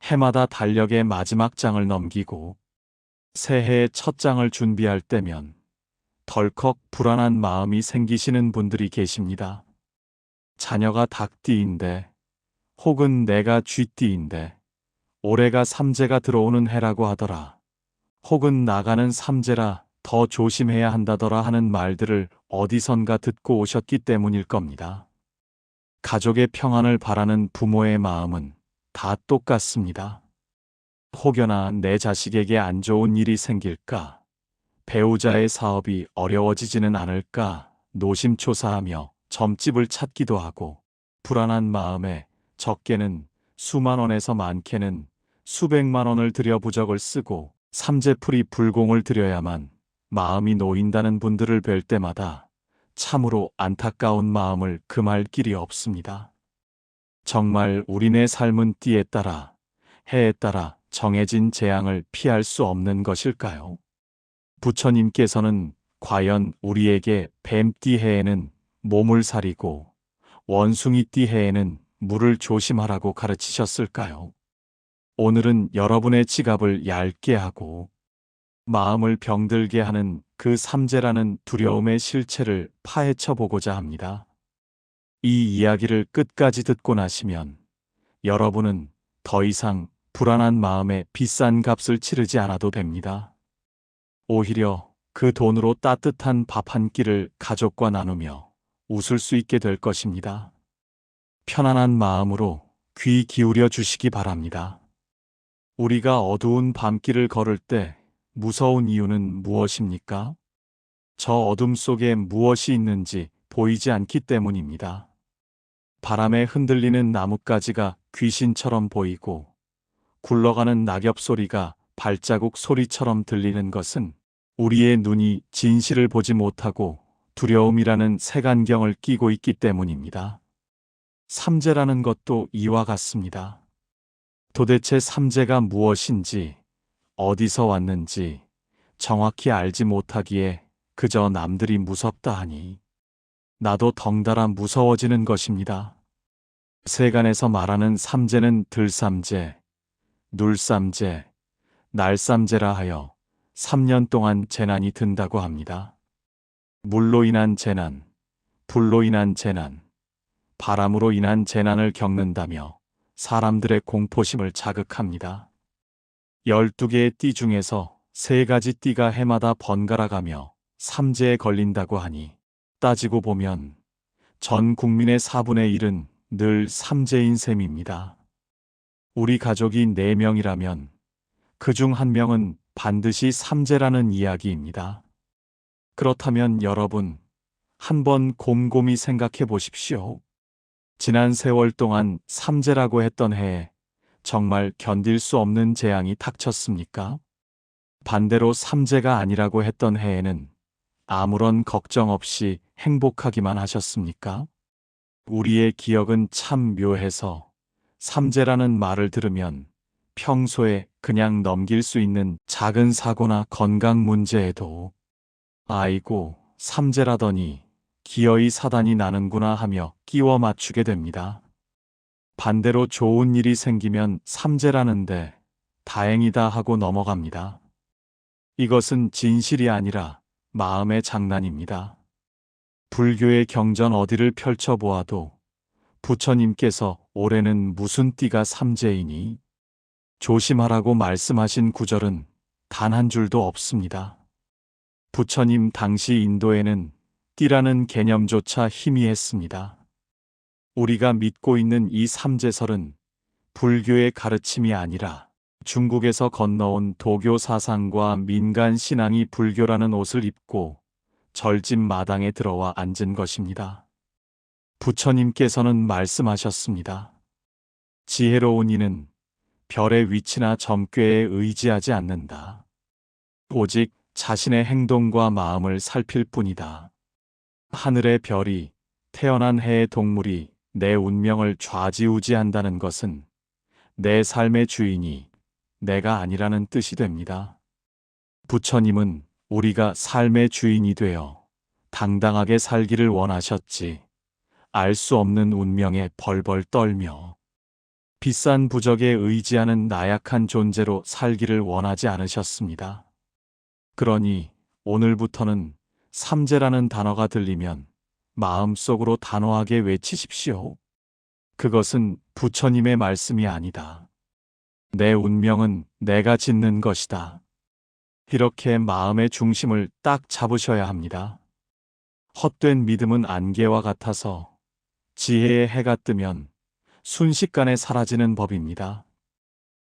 해마다 달력의 마지막 장을 넘기고 새해의 첫 장을 준비할 때면 덜컥 불안한 마음이 생기시는 분들이 계십니다. 자녀가 닭띠인데 혹은 내가 쥐띠인데 올해가 삼재가 들어오는 해라고 하더라. 혹은 나가는 삼재라 더 조심해야 한다더라 하는 말들을 어디선가 듣고 오셨기 때문일 겁니다. 가족의 평안을 바라는 부모의 마음은 다 똑같습니다. 혹여나 내 자식에게 안 좋은 일이 생길까? 배우자의 사업이 어려워지지는 않을까? 노심초사하며 점집을 찾기도 하고 불안한 마음에 적게는 수만 원에서 많게는 수백만 원을 들여 부적을 쓰고 삼재풀이 불공을 들여야만 마음이 놓인다는 분들을 뵐 때마다 참으로 안타까운 마음을 금할 길이 없습니다. 정말 우리네 삶은 띠에 따라 해에 따라 정해진 재앙을 피할 수 없는 것일까요? 부처님께서는 과연 우리에게 뱀띠 해에는 몸을 사리고 원숭이띠 해에는 물을 조심하라고 가르치셨을까요? 오늘은 여러분의 지갑을 얇게 하고 마음을 병들게 하는 그 삼재라는 두려움의 실체를 파헤쳐 보고자 합니다. 이 이야기를 끝까지 듣고 나시면 여러분은 더 이상 불안한 마음에 비싼 값을 치르지 않아도 됩니다. 오히려 그 돈으로 따뜻한 밥 한 끼를 가족과 나누며 웃을 수 있게 될 것입니다. 편안한 마음으로 귀 기울여 주시기 바랍니다. 우리가 어두운 밤길을 걸을 때 무서운 이유는 무엇입니까? 저 어둠 속에 무엇이 있는지 보이지 않기 때문입니다. 바람에 흔들리는 나뭇가지가 귀신처럼 보이고 굴러가는 낙엽 소리가 발자국 소리처럼 들리는 것은 우리의 눈이 진실을 보지 못하고 두려움이라는 색안경을 끼고 있기 때문입니다. 삼재라는 것도 이와 같습니다. 도대체 삼재가 무엇인지, 어디서 왔는지 정확히 알지 못하기에 그저 남들이 무섭다 하니 나도 덩달아 무서워지는 것입니다. 세간에서 말하는 삼재는 들삼재, 눌삼재, 날삼재라 하여 3년 동안 재난이 든다고 합니다. 물로 인한 재난, 불로 인한 재난, 바람으로 인한 재난을 겪는다며 사람들의 공포심을 자극합니다. 12개의 띠 중에서 3가지 띠가 해마다 번갈아가며 삼재에 걸린다고 하니 따지고 보면 전 국민의 4분의 1은 늘 삼재인 셈입니다. 우리 가족이 4명이라면 그중 1명은 반드시 삼재라는 이야기입니다. 그렇다면 여러분, 한번 곰곰이 생각해 보십시오. 지난 세월 동안 삼재라고 했던 해에 정말 견딜 수 없는 재앙이 닥쳤습니까? 반대로 삼재가 아니라고 했던 해에는 아무런 걱정 없이 행복하기만 하셨습니까? 우리의 기억은 참 묘해서 삼재라는 말을 들으면 평소에 그냥 넘길 수 있는 작은 사고나 건강 문제에도 아이고, 삼재라더니 기어이 사단이 나는구나 하며 끼워 맞추게 됩니다. 반대로 좋은 일이 생기면 삼재라는데 다행이다 하고 넘어갑니다. 이것은 진실이 아니라 마음의 장난입니다. 불교의 경전 어디를 펼쳐보아도 부처님께서 올해는 무슨 띠가 삼재이니 조심하라고 말씀하신 구절은 단 한 줄도 없습니다. 부처님 당시 인도에는 띠라는 개념조차 희미했습니다. 우리가 믿고 있는 이 삼재설은 불교의 가르침이 아니라 중국에서 건너온 도교 사상과 민간 신앙이 불교라는 옷을 입고 절집 마당에 들어와 앉은 것입니다. 부처님께서는 말씀하셨습니다. 지혜로운 이는 별의 위치나 점괘에 의지하지 않는다. 오직 자신의 행동과 마음을 살필 뿐이다. 하늘의 별이, 태어난 해의 동물이 내 운명을 좌지우지한다는 것은 내 삶의 주인이 내가 아니라는 뜻이 됩니다. 부처님은 우리가 삶의 주인이 되어 당당하게 살기를 원하셨지, 알 수 없는 운명에 벌벌 떨며 비싼 부적에 의지하는 나약한 존재로 살기를 원하지 않으셨습니다. 그러니 오늘부터는 삼재라는 단어가 들리면 마음속으로 단호하게 외치십시오. 그것은 부처님의 말씀이 아니다. 내 운명은 내가 짓는 것이다. 이렇게 마음의 중심을 딱 잡으셔야 합니다. 헛된 믿음은 안개와 같아서 지혜의 해가 뜨면 순식간에 사라지는 법입니다.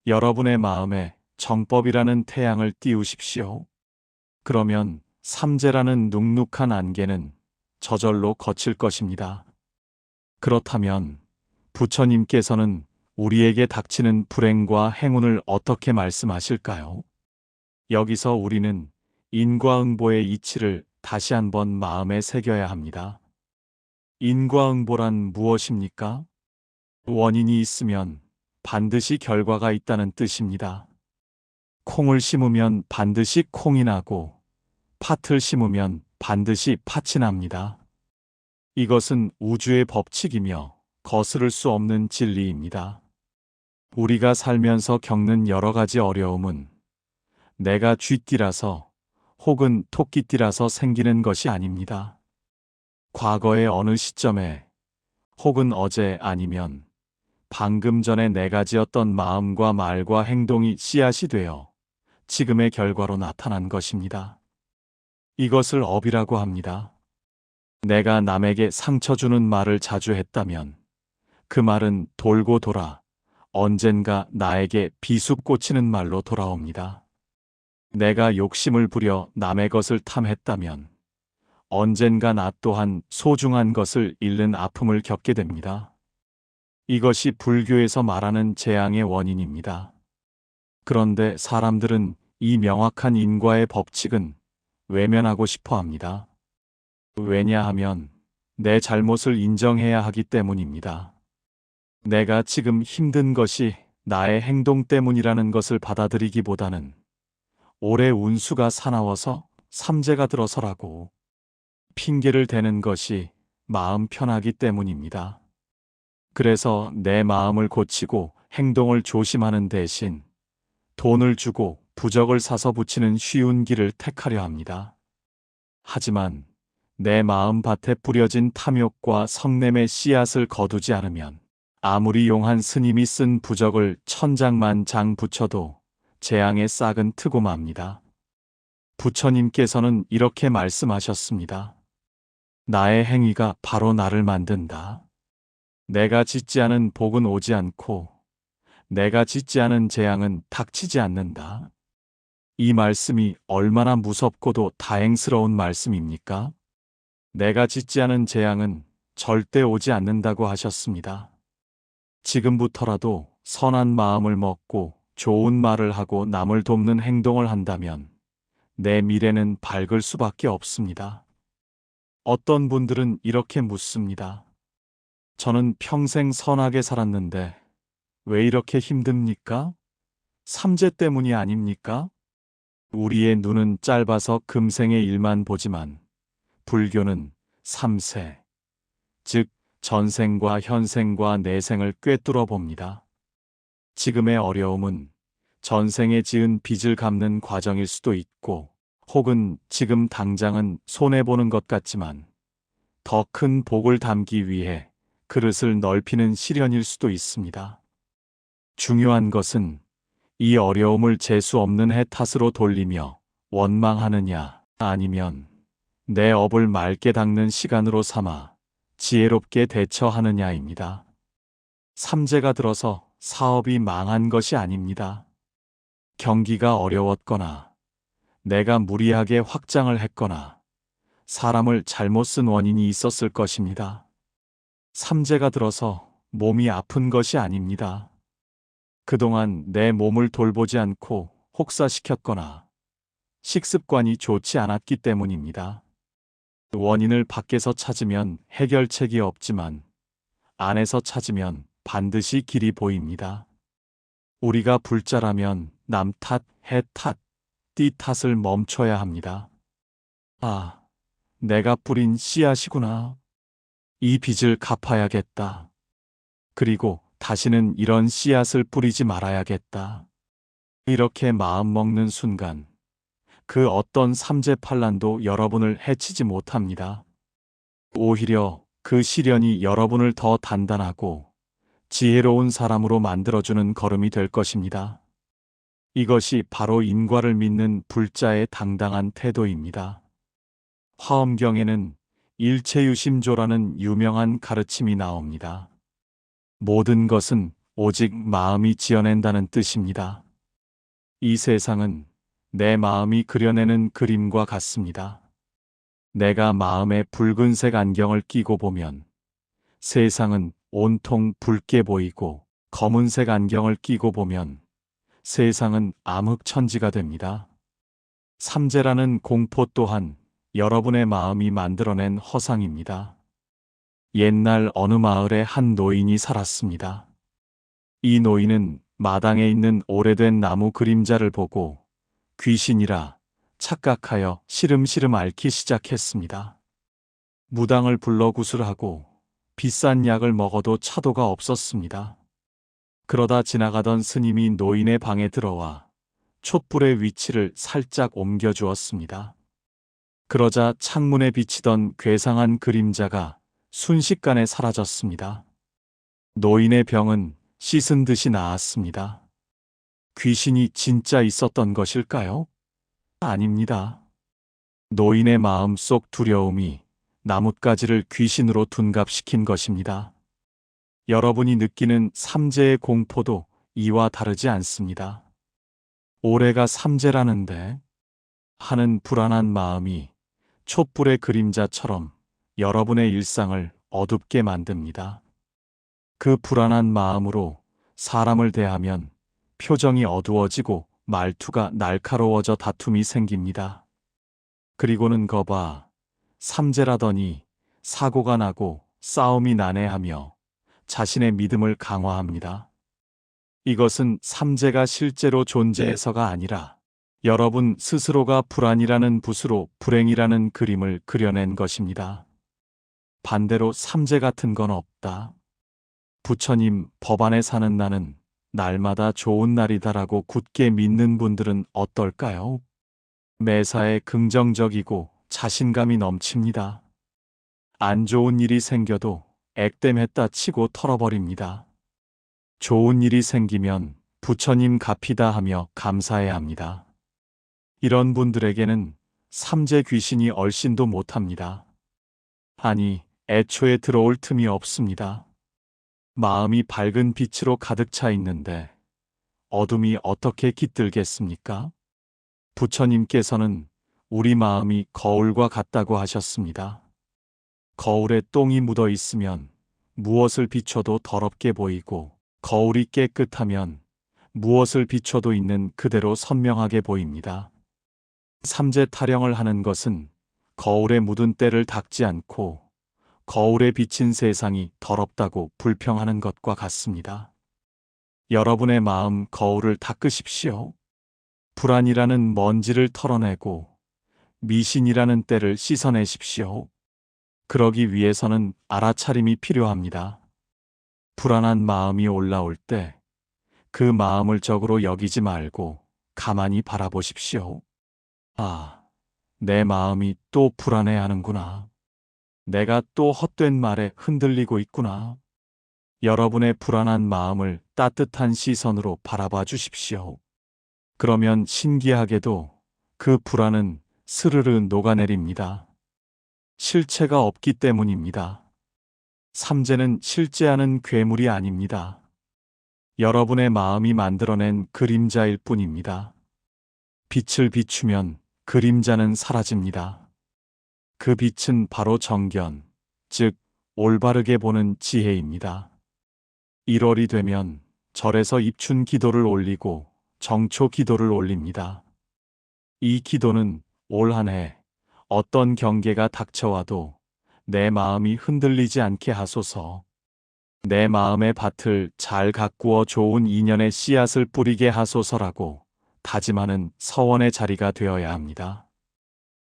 여러분의 마음에 정법이라는 태양을 띄우십시오. 그러면 삼재라는 눅눅한 안개는 저절로 거칠 것입니다. 그렇다면 부처님께서는 우리에게 닥치는 불행과 행운을 어떻게 말씀하실까요? 여기서 우리는 인과응보의 이치를 다시 한번 마음에 새겨야 합니다. 인과응보란 무엇입니까? 원인이 있으면 반드시 결과가 있다는 뜻입니다. 콩을 심으면 반드시 콩이 나고 팥을 심으면 반드시 팥이 납니다. 이것은 우주의 법칙이며 거스를 수 없는 진리입니다. 우리가 살면서 겪는 여러 가지 어려움은 내가 쥐띠라서 혹은 토끼띠라서 생기는 것이 아닙니다. 과거의 어느 시점에 혹은 어제 아니면 방금 전에 내가 지었던 마음과 말과 행동이 씨앗이 되어 지금의 결과로 나타난 것입니다. 이것을 업이라고 합니다. 내가 남에게 상처 주는 말을 자주 했다면 그 말은 돌고 돌아 언젠가 나에게 비숲 꽂히는 말로 돌아옵니다. 내가 욕심을 부려 남의 것을 탐했다면 언젠가 나 또한 소중한 것을 잃는 아픔을 겪게 됩니다. 이것이 불교에서 말하는 재앙의 원인입니다. 그런데 사람들은 이 명확한 인과의 법칙은 외면하고 싶어 합니다. 왜냐하면 내 잘못을 인정해야 하기 때문입니다. 내가 지금 힘든 것이 나의 행동 때문이라는 것을 받아들이기보다는 올해 운수가 사나워서 삼재가 들어서라고 핑계를 대는 것이 마음 편하기 때문입니다. 그래서 내 마음을 고치고 행동을 조심하는 대신 돈을 주고 부적을 사서 붙이는 쉬운 길을 택하려 합니다. 하지만 내 마음 밭에 뿌려진 탐욕과 성냄의 씨앗을 거두지 않으면 아무리 용한 스님이 쓴 부적을 1000장만 붙여도 재앙의 싹은 트고 맙니다. 부처님께서는 이렇게 말씀하셨습니다. 나의 행위가 바로 나를 만든다. 내가 짓지 않은 복은 오지 않고 내가 짓지 않은 재앙은 닥치지 않는다. 이 말씀이 얼마나 무섭고도 다행스러운 말씀입니까? 내가 짓지 않은 재앙은 절대 오지 않는다고 하셨습니다. 지금부터라도 선한 마음을 먹고 좋은 말을 하고 남을 돕는 행동을 한다면 내 미래는 밝을 수밖에 없습니다. 어떤 분들은 이렇게 묻습니다. 저는 평생 선하게 살았는데 왜 이렇게 힘듭니까? 삼재 때문이 아닙니까? 우리의 눈은 짧아서 금생의 일만 보지만 불교는 삼세, 즉 전생과 현생과 내생을 꿰뚫어 봅니다. 지금의 어려움은 전생에 지은 빚을 갚는 과정일 수도 있고 혹은 지금 당장은 손해보는 것 같지만 더 큰 복을 담기 위해 그릇을 넓히는 시련일 수도 있습니다. 중요한 것은 이 어려움을 재수 없는 해 탓으로 돌리며 원망하느냐 아니면 내 업을 맑게 닦는 시간으로 삼아 지혜롭게 대처하느냐입니다. 삼재가 들어서 사업이 망한 것이 아닙니다. 경기가 어려웠거나 내가 무리하게 확장을 했거나 사람을 잘못 쓴 원인이 있었을 것입니다. 삼재가 들어서 몸이 아픈 것이 아닙니다. 그동안 내 몸을 돌보지 않고 혹사시켰거나 식습관이 좋지 않았기 때문입니다. 원인을 밖에서 찾으면 해결책이 없지만 안에서 찾으면 반드시 길이 보입니다. 우리가 불자라면 남 탓, 해 탓, 띠 탓을 멈춰야 합니다. 아, 내가 뿌린 씨앗이구나. 이 빚을 갚아야겠다. 그리고 다시는 이런 씨앗을 뿌리지 말아야겠다. 이렇게 마음먹는 순간 그 어떤 삼재팔란도 여러분을 해치지 못합니다. 오히려 그 시련이 여러분을 더 단단하고 지혜로운 사람으로 만들어주는 걸음이 될 것입니다. 이것이 바로 인과를 믿는 불자의 당당한 태도입니다. 화엄경에는 일체유심조라는 유명한 가르침이 나옵니다. 모든 것은 오직 마음이 지어낸다는 뜻입니다. 이 세상은 내 마음이 그려내는 그림과 같습니다. 내가 마음에 붉은색 안경을 끼고 보면 세상은 온통 붉게 보이고, 검은색 안경을 끼고 보면 세상은 암흑천지가 됩니다. 삼재라는 공포 또한 여러분의 마음이 만들어낸 허상입니다. 옛날 어느 마을에 한 노인이 살았습니다. 이 노인은 마당에 있는 오래된 나무 그림자를 보고 귀신이라 착각하여 시름시름 앓기 시작했습니다. 무당을 불러 구술하고 비싼 약을 먹어도 차도가 없었습니다. 그러다 지나가던 스님이 노인의 방에 들어와 촛불의 위치를 살짝 옮겨주었습니다. 그러자 창문에 비치던 괴상한 그림자가 순식간에 사라졌습니다. 노인의 병은 씻은 듯이 나았습니다. 귀신이 진짜 있었던 것일까요? 아닙니다. 노인의 마음속 두려움이 나뭇가지를 귀신으로 둔갑시킨 것입니다. 여러분이 느끼는 삼재의 공포도 이와 다르지 않습니다. 올해가 삼재라는데 하는 불안한 마음이 촛불의 그림자처럼 여러분의 일상을 어둡게 만듭니다. 그 불안한 마음으로 사람을 대하면 표정이 어두워지고 말투가 날카로워져 다툼이 생깁니다. 그리고는 거봐, 삼재라더니 사고가 나고 싸움이 난해하며 자신의 믿음을 강화합니다. 이것은 삼재가 실제로 존재해서가 아니라 여러분 스스로가 불안이라는 붓으로 불행이라는 그림을 그려낸 것입니다. 반대로 삼재 같은 건 없다. 부처님, 법안에 사는 나는 날마다 좋은 날이다라고 굳게 믿는 분들은 어떨까요? 매사에 긍정적이고 자신감이 넘칩니다. 안 좋은 일이 생겨도 액땜했다 치고 털어버립니다. 좋은 일이 생기면 부처님 갚이다 하며 감사해야 합니다. 이런 분들에게는 삼재 귀신이 얼씬도 못합니다. 아니, 애초에 들어올 틈이 없습니다. 마음이 밝은 빛으로 가득 차 있는데 어둠이 어떻게 깃들겠습니까? 부처님께서는 우리 마음이 거울과 같다고 하셨습니다. 거울에 똥이 묻어 있으면 무엇을 비춰도 더럽게 보이고, 거울이 깨끗하면 무엇을 비춰도 있는 그대로 선명하게 보입니다. 삼재 타령을 하는 것은 거울에 묻은 때를 닦지 않고 거울에 비친 세상이 더럽다고 불평하는 것과 같습니다. 여러분의 마음 거울을 닦으십시오. 불안이라는 먼지를 털어내고 미신이라는 때를 씻어내십시오. 그러기 위해서는 알아차림이 필요합니다. 불안한 마음이 올라올 때 그 마음을 적으로 여기지 말고 가만히 바라보십시오. 아, 내 마음이 또 불안해하는구나. 내가 또 헛된 말에 흔들리고 있구나. 여러분의 불안한 마음을 따뜻한 시선으로 바라봐 주십시오. 그러면 신기하게도 그 불안은 스르르 녹아내립니다. 실체가 없기 때문입니다. 삼재는 실제하는 괴물이 아닙니다. 여러분의 마음이 만들어낸 그림자일 뿐입니다. 빛을 비추면 그림자는 사라집니다. 그 빛은 바로 정견, 즉 올바르게 보는 지혜입니다. 1월이 되면 절에서 입춘 기도를 올리고 정초 기도를 올립니다. 이 기도는 올 한 해 어떤 경계가 닥쳐와도 내 마음이 흔들리지 않게 하소서. 내 마음의 밭을 잘 가꾸어 좋은 인연의 씨앗을 뿌리게 하소서라고 다짐하는 서원의 자리가 되어야 합니다.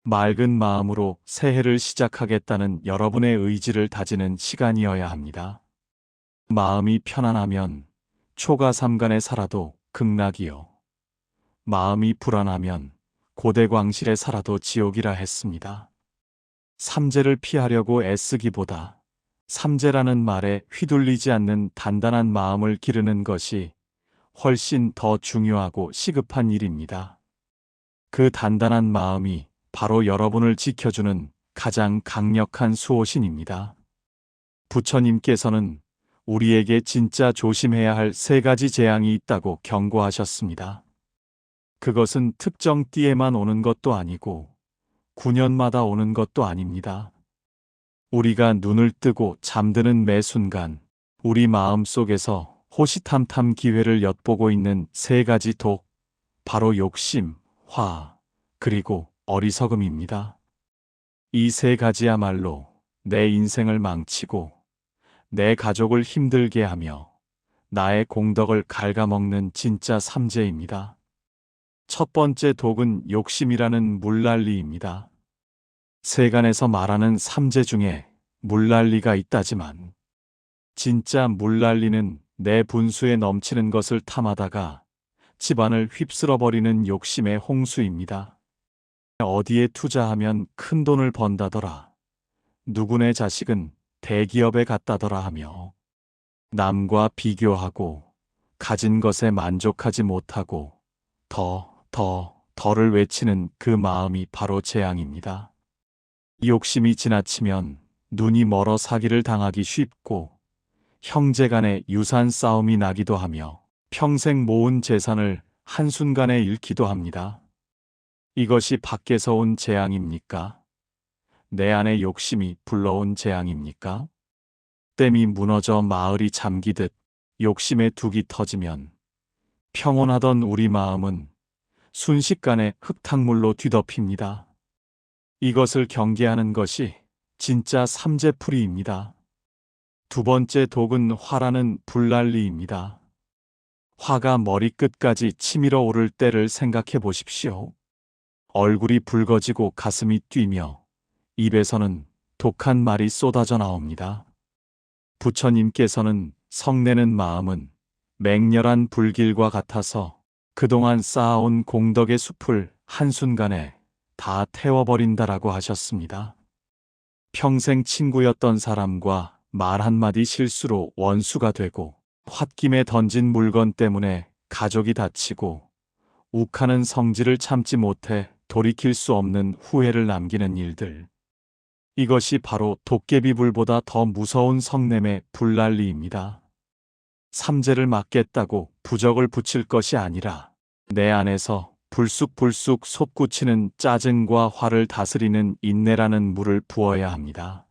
맑은 마음으로 새해를 시작하겠다는 여러분의 의지를 다지는 시간이어야 합니다. 마음이 편안하면 초가삼간에 살아도 극락이요. 마음이 불안하면 고대광실에 살아도 지옥이라 했습니다. 삼재를 피하려고 애쓰기보다 삼재라는 말에 휘둘리지 않는 단단한 마음을 기르는 것이 훨씬 더 중요하고 시급한 일입니다. 그 단단한 마음이 바로 여러분을 지켜주는 가장 강력한 수호신입니다. 부처님께서는 우리에게 진짜 조심해야 할 3가지 재앙이 있다고 경고하셨습니다. 그것은 특정 띠에만 오는 것도 아니고 9년마다 오는 것도 아닙니다. 우리가 눈을 뜨고 잠드는 매 순간 우리 마음 속에서 호시탐탐 기회를 엿보고 있는 3가지 독, 바로 욕심, 화, 그리고 어리석음입니다. 이 3가지야말로 내 인생을 망치고 내 가족을 힘들게 하며 나의 공덕을 갉아먹는 진짜 삼재입니다. 첫 번째 독은 욕심이라는 물난리입니다. 세간에서 말하는 삼재 중에 물난리가 있다지만 진짜 물난리는 내 분수에 넘치는 것을 탐하다가 집안을 휩쓸어버리는 욕심의 홍수입니다. 어디에 투자하면 큰 돈을 번다더라. 누구네 자식은 대기업에 갔다더라 하며 남과 비교하고 가진 것에 만족하지 못하고 더를 외치는 그 마음이 바로 재앙입니다. 이 욕심이 지나치면 눈이 멀어 사기를 당하기 쉽고 형제 간의 유산 싸움이 나기도 하며 평생 모은 재산을 한순간에 잃기도 합니다. 이것이 밖에서 온 재앙입니까? 내 안의 욕심이 불러온 재앙입니까? 댐이 무너져 마을이 잠기듯 욕심의 둑이 터지면 평온하던 우리 마음은 순식간에 흙탕물로 뒤덮입니다. 이것을 경계하는 것이 진짜 삼재풀이입니다. 두 번째 독은 화라는 불난리입니다. 화가 머리끝까지 치밀어 오를 때를 생각해 보십시오. 얼굴이 붉어지고 가슴이 뛰며 입에서는 독한 말이 쏟아져 나옵니다. 부처님께서는 성내는 마음은 맹렬한 불길과 같아서 그동안 쌓아온 공덕의 숲을 한순간에 다 태워버린다라고 하셨습니다. 평생 친구였던 사람과 말 한마디 실수로 원수가 되고 홧김에 던진 물건 때문에 가족이 다치고 욱하는 성질을 참지 못해 돌이킬 수 없는 후회를 남기는 일들. 이것이 바로 도깨비불보다 더 무서운 성냄의 불난리입니다. 삼재를 막겠다고 부적을 붙일 것이 아니라 내 안에서 불쑥불쑥 솟구치는 짜증과 화를 다스리는 인내라는 물을 부어야 합니다.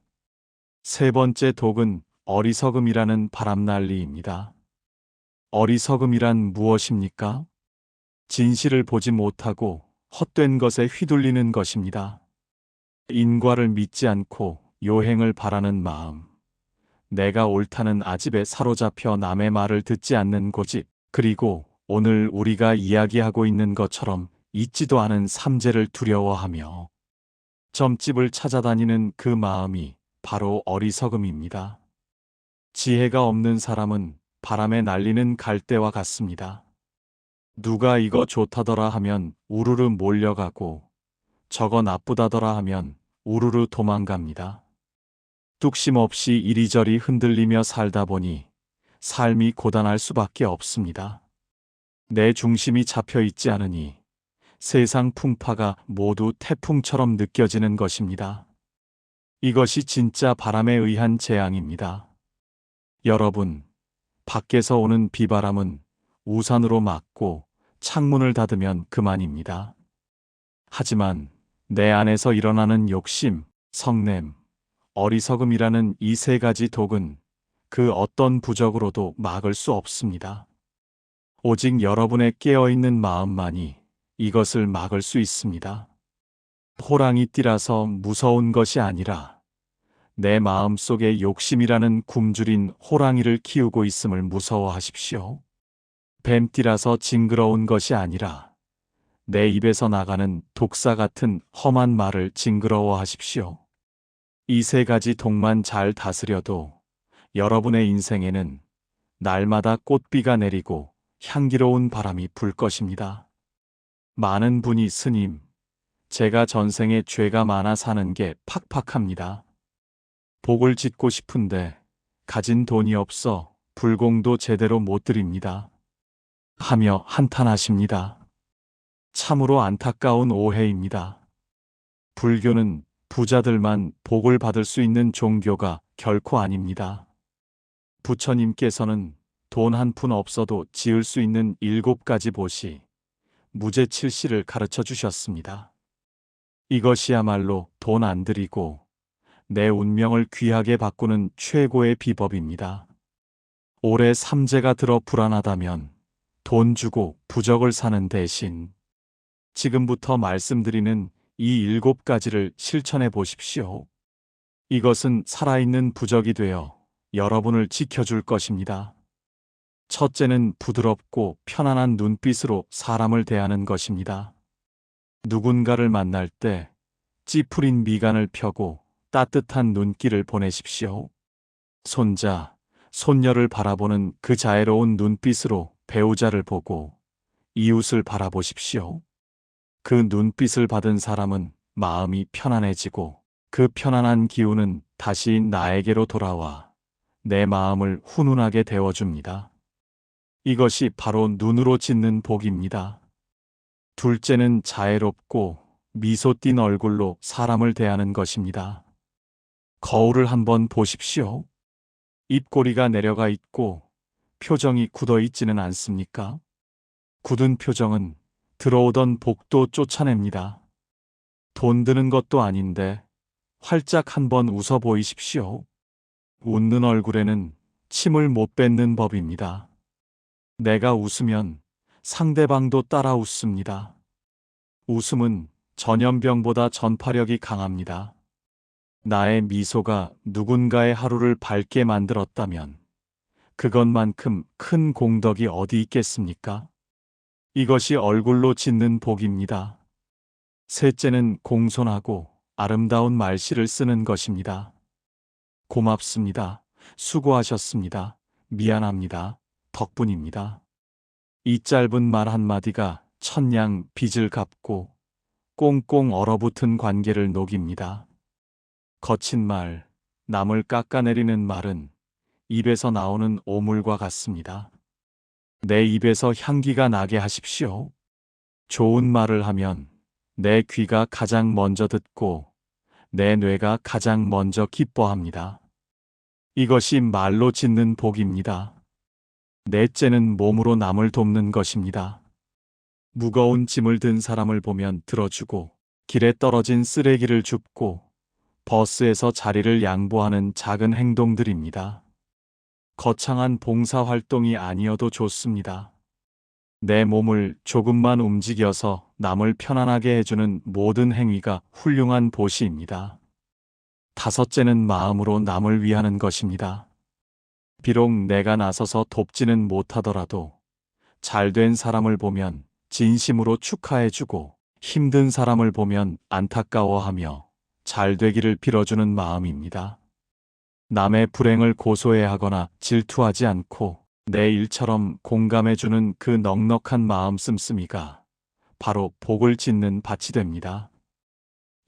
세 번째 독은 어리석음이라는 바람난리입니다. 어리석음이란 무엇입니까? 진실을 보지 못하고 헛된 것에 휘둘리는 것입니다. 인과를 믿지 않고 요행을 바라는 마음, 내가 옳다는 아집에 사로잡혀 남의 말을 듣지 않는 고집, 그리고 오늘 우리가 이야기하고 있는 것처럼 잊지도 않은 삼재를 두려워하며 점집을 찾아다니는 그 마음이 바로 어리석음입니다. 지혜가 없는 사람은 바람에 날리는 갈대와 같습니다. 누가 이거 좋다더라 하면 우르르 몰려가고 저거 나쁘다더라 하면 우르르 도망갑니다. 뚝심 없이 이리저리 흔들리며 살다 보니 삶이 고단할 수밖에 없습니다. 내 중심이 잡혀 있지 않으니 세상 풍파가 모두 태풍처럼 느껴지는 것입니다. 이것이 진짜 바람에 의한 재앙입니다. 여러분, 밖에서 오는 비바람은 우산으로 막고 창문을 닫으면 그만입니다. 하지만 내 안에서 일어나는 욕심, 성냄, 어리석음이라는 이 3가지 독은 그 어떤 부적으로도 막을 수 없습니다. 오직 여러분의 깨어있는 마음만이 이것을 막을 수 있습니다. 호랑이 띠라서 무서운 것이 아니라 내 마음 속에 욕심이라는 굶주린 호랑이를 키우고 있음을 무서워하십시오. 뱀띠라서 징그러운 것이 아니라 내 입에서 나가는 독사 같은 험한 말을 징그러워하십시오. 이 3가지 독만 잘 다스려도 여러분의 인생에는 날마다 꽃비가 내리고 향기로운 바람이 불 것입니다. 많은 분이 스님, 제가 전생에 죄가 많아 사는 게 팍팍합니다. 복을 짓고 싶은데 가진 돈이 없어 불공도 제대로 못 드립니다. 하며 한탄하십니다. 참으로 안타까운 오해입니다. 불교는 부자들만 복을 받을 수 있는 종교가 결코 아닙니다. 부처님께서는 돈 한 푼 없어도 지을 수 있는 7가지 보시, 무죄칠시를 가르쳐 주셨습니다. 이것이야말로 돈 안 들이고 내 운명을 귀하게 바꾸는 최고의 비법입니다. 올해 삼재가 들어 불안하다면 돈 주고 부적을 사는 대신 지금부터 말씀드리는 이 7가지를 실천해 보십시오. 이것은 살아있는 부적이 되어 여러분을 지켜줄 것입니다. 첫째는 부드럽고 편안한 눈빛으로 사람을 대하는 것입니다. 누군가를 만날 때 찌푸린 미간을 펴고 따뜻한 눈길을 보내십시오. 손자, 손녀를 바라보는 그 자애로운 눈빛으로 배우자를 보고 이웃을 바라보십시오. 그 눈빛을 받은 사람은 마음이 편안해지고 그 편안한 기운은 다시 나에게로 돌아와 내 마음을 훈훈하게 데워줍니다. 이것이 바로 눈으로 짓는 복입니다. 둘째는 자애롭고 미소 띤 얼굴로 사람을 대하는 것입니다. 거울을 한번 보십시오. 입꼬리가 내려가 있고 표정이 굳어 있지는 않습니까? 굳은 표정은 들어오던 복도 쫓아냅니다. 돈 드는 것도 아닌데 활짝 한번 웃어 보이십시오. 웃는 얼굴에는 침을 못 뱉는 법입니다. 내가 웃으면 상대방도 따라 웃습니다. 웃음은 전염병보다 전파력이 강합니다. 나의 미소가 누군가의 하루를 밝게 만들었다면 그것만큼 큰 공덕이 어디 있겠습니까? 이것이 얼굴로 짓는 복입니다. 셋째는 공손하고 아름다운 말씨를 쓰는 것입니다. 고맙습니다. 수고하셨습니다. 미안합니다. 덕분입니다. 이 짧은 말 한마디가 천냥 빚을 갚고 꽁꽁 얼어붙은 관계를 녹입니다. 거친 말, 남을 깎아내리는 말은 입에서 나오는 오물과 같습니다. 내 입에서 향기가 나게 하십시오. 좋은 말을 하면 내 귀가 가장 먼저 듣고 내 뇌가 가장 먼저 기뻐합니다. 이것이 말로 짓는 복입니다. 넷째는 몸으로 남을 돕는 것입니다. 무거운 짐을 든 사람을 보면 들어주고 길에 떨어진 쓰레기를 줍고 버스에서 자리를 양보하는 작은 행동들입니다. 거창한 봉사활동이 아니어도 좋습니다. 내 몸을 조금만 움직여서 남을 편안하게 해주는 모든 행위가 훌륭한 보시입니다. 다섯째는 마음으로 남을 위하는 것입니다. 비록 내가 나서서 돕지는 못하더라도 잘된 사람을 보면 진심으로 축하해주고 힘든 사람을 보면 안타까워하며 잘되기를 빌어주는 마음입니다. 남의 불행을 고소해하거나 질투하지 않고 내 일처럼 공감해주는 그 넉넉한 마음 씀씀이가 바로 복을 짓는 밭이 됩니다.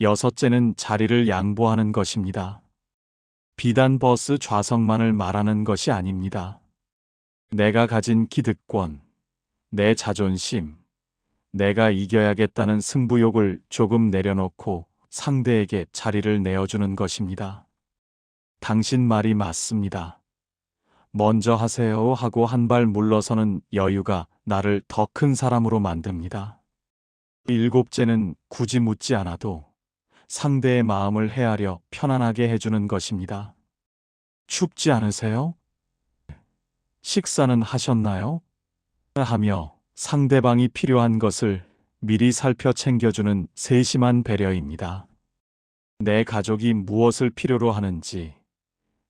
여섯째는 자리를 양보하는 것입니다. 비단 버스 좌석만을 말하는 것이 아닙니다. 내가 가진 기득권, 내 자존심, 내가 이겨야겠다는 승부욕을 조금 내려놓고 상대에게 자리를 내어주는 것입니다. 당신 말이 맞습니다. 먼저 하세요 하고 한 발 물러서는 여유가 나를 더 큰 사람으로 만듭니다. 일곱째는 굳이 묻지 않아도 상대의 마음을 헤아려 편안하게 해주는 것입니다. 춥지 않으세요? 식사는 하셨나요? 하며 상대방이 필요한 것을 미리 살펴 챙겨주는 세심한 배려입니다. 내 가족이 무엇을 필요로 하는지,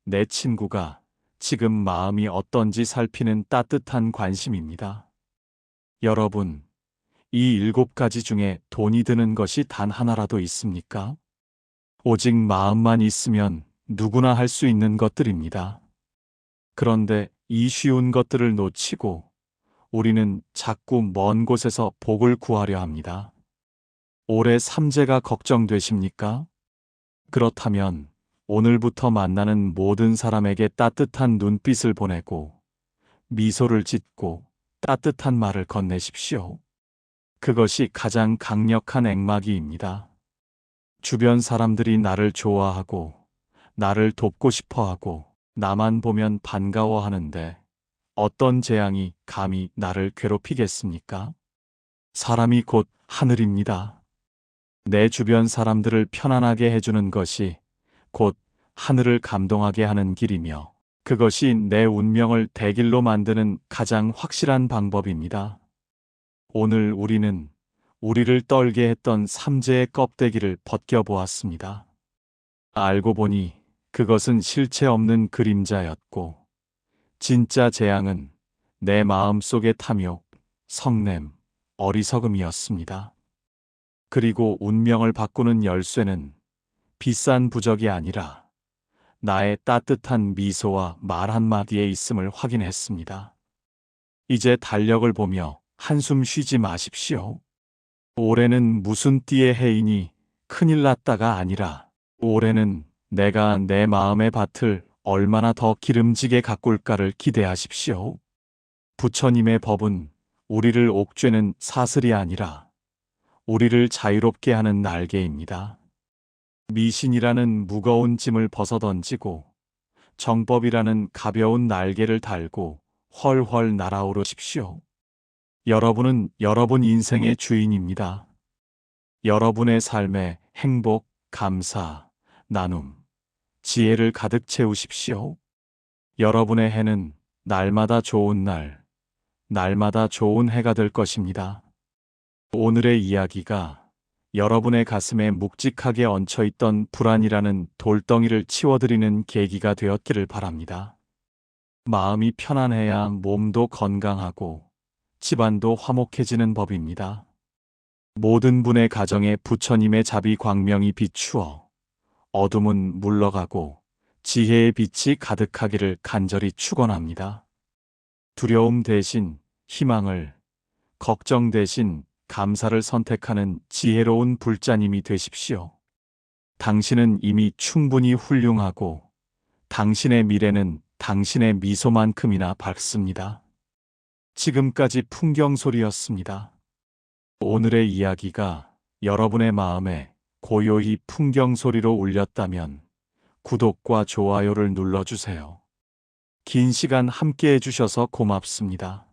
내 친구가 지금 마음이 어떤지 살피는 따뜻한 관심입니다. 여러분, 이 7가지 중에 돈이 드는 것이 단 하나라도 있습니까? 오직 마음만 있으면 누구나 할 수 있는 것들입니다. 그런데 이 쉬운 것들을 놓치고 우리는 자꾸 먼 곳에서 복을 구하려 합니다. 올해 삼재가 걱정되십니까? 그렇다면 오늘부터 만나는 모든 사람에게 따뜻한 눈빛을 보내고 미소를 짓고 따뜻한 말을 건네십시오. 그것이 가장 강력한 액막이입니다. 주변 사람들이 나를 좋아하고 나를 돕고 싶어 하고 나만 보면 반가워하는데 어떤 재앙이 감히 나를 괴롭히겠습니까? 사람이 곧 하늘입니다. 내 주변 사람들을 편안하게 해주는 것이 곧 하늘을 감동하게 하는 길이며 그것이 내 운명을 대길로 만드는 가장 확실한 방법입니다. 오늘 우리는 우리를 떨게 했던 삼재의 껍데기를 벗겨보았습니다. 알고 보니 그것은 실체 없는 그림자였고 진짜 재앙은 내 마음속의 탐욕, 성냄, 어리석음이었습니다. 그리고 운명을 바꾸는 열쇠는 비싼 부적이 아니라 나의 따뜻한 미소와 말 한마디에 있음을 확인했습니다. 이제 달력을 보며 한숨 쉬지 마십시오. 올해는 무슨 띠의 해이니 큰일 났다가 아니라 올해는 내가 내 마음의 밭을 얼마나 더 기름지게 가꿀까를 기대하십시오. 부처님의 법은 우리를 옥죄는 사슬이 아니라 우리를 자유롭게 하는 날개입니다. 미신이라는 무거운 짐을 벗어던지고 정법이라는 가벼운 날개를 달고 훨훨 날아오르십시오. 여러분은 여러분 인생의 주인입니다. 여러분의 삶에 행복, 감사, 나눔, 지혜를 가득 채우십시오. 여러분의 해는 날마다 좋은 날, 날마다 좋은 해가 될 것입니다. 오늘의 이야기가 여러분의 가슴에 묵직하게 얹혀있던 불안이라는 돌덩이를 치워드리는 계기가 되었기를 바랍니다. 마음이 편안해야 몸도 건강하고 집안도 화목해지는 법입니다. 모든 분의 가정에 부처님의 자비 광명이 비추어 어둠은 물러가고 지혜의 빛이 가득하기를 간절히 축원합니다. 두려움 대신 희망을, 걱정 대신 감사를 선택하는 지혜로운 불자님이 되십시오. 당신은 이미 충분히 훌륭하고 당신의 미래는 당신의 미소만큼이나 밝습니다. 지금까지 풍경소리였습니다. 오늘의 이야기가 여러분의 마음에 고요히 풍경소리로 울렸다면 구독과 좋아요를 눌러주세요. 긴 시간 함께 해주셔서 고맙습니다.